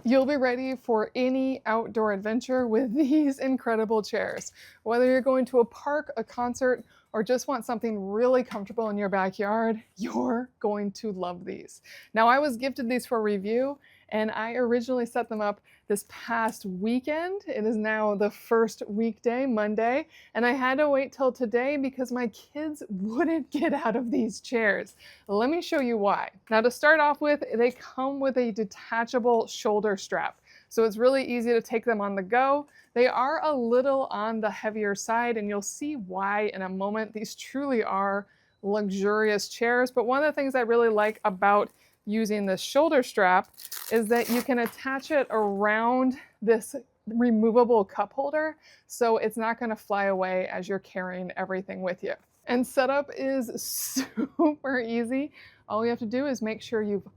You'll be ready for any outdoor adventure with these incredible chairs. Whether you're going to a park, a concert, or just want something really comfortable in your backyard, you're going to love these. Now, I was gifted these for review, and I originally set them up this past weekend. It is now the first weekday, Monday, and I had to wait till today because my kids wouldn't get out of these chairs. Let me show you why. Now, to start off with, they come with a detachable shoulder strap, so it's really easy to take them on the go. They are a little on the heavier side, and you'll see why in a moment. These truly are luxurious chairs, but one of the things I really like about using this shoulder strap is that you can attach it around this removable cup holder, so it's not going to fly away as you're carrying everything with you. And setup is super easy. All you have to do is make sure you've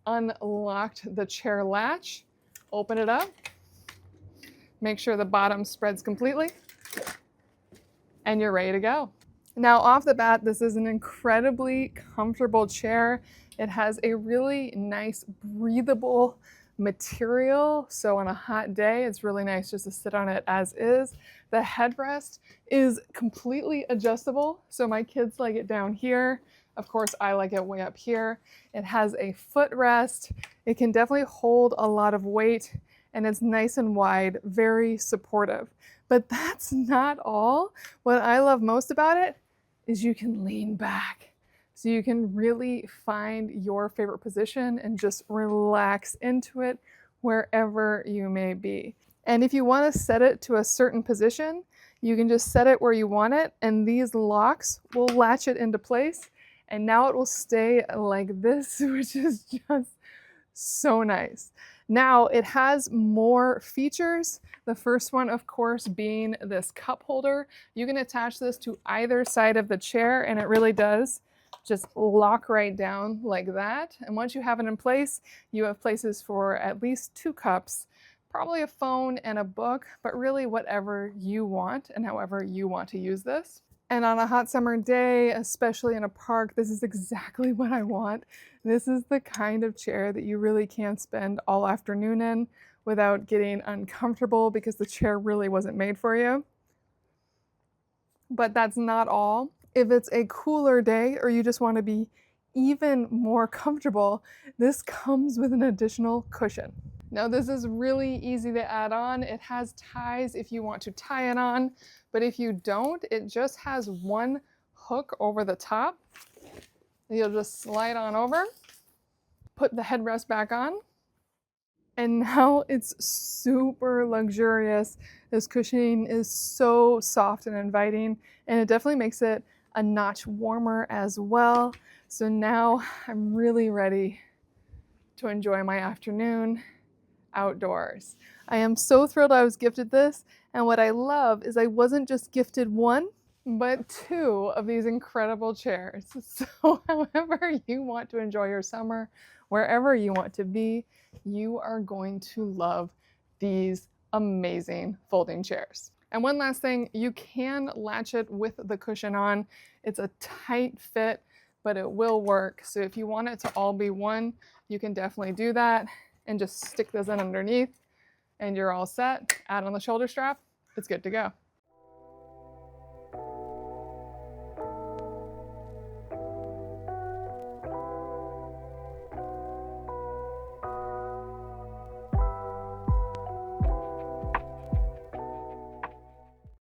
unlocked the chair latch, open it up, make sure the bottom spreads completely, and you're ready to go. Now, off the bat, this is an incredibly comfortable chair. It has a really nice breathable material, so on a hot day, it's really nice just to sit on it as is. The headrest is completely adjustable, so my kids like it down here. Of course, I like it way up here. It has a footrest. It can definitely hold a lot of weight, and it's nice and wide, very supportive. But that's not all. What I love most about it is you can lean back. So you can really find your favorite position and just relax into it wherever you may be. And if you want to set it to a certain position, you can just set it where you want it, and these locks will latch it into place. And now it will stay like this, which is just so nice. Now it has more features. The first one, of course, being this cup holder. You can attach this to either side of the chair, and it really does just lock right down like that. And once you have it in place, you have places for at least 2 cups, probably a phone and a book, but really whatever you want and however you want to use this. And on a hot summer day, especially in a park, this is exactly what I want. This is the kind of chair that you really can spend all afternoon in without getting uncomfortable because the chair really wasn't made for you. But that's not all. If it's a cooler day or you just want to be even more comfortable, this comes with an additional cushion. Now, this is really easy to add on. It has ties if you want to tie it on, but if you don't, it just has one hook over the top. You'll just slide on over, put the headrest back on, and now it's super luxurious. This cushioning is so soft and inviting, and it definitely makes it a notch warmer as well. So now I'm really ready to enjoy my afternoon outdoors. I am so thrilled I was gifted this, and what I love is I wasn't just gifted 1, but 2 of these incredible chairs. So however you want to enjoy your summer, wherever you want to be, you are going to love these amazing folding chairs. And one last thing, you can latch it with the cushion on. It's a tight fit, but it will work. So if you want it to all be one, you can definitely do that and just stick this in underneath and you're all set. Add on the shoulder strap, it's good to go.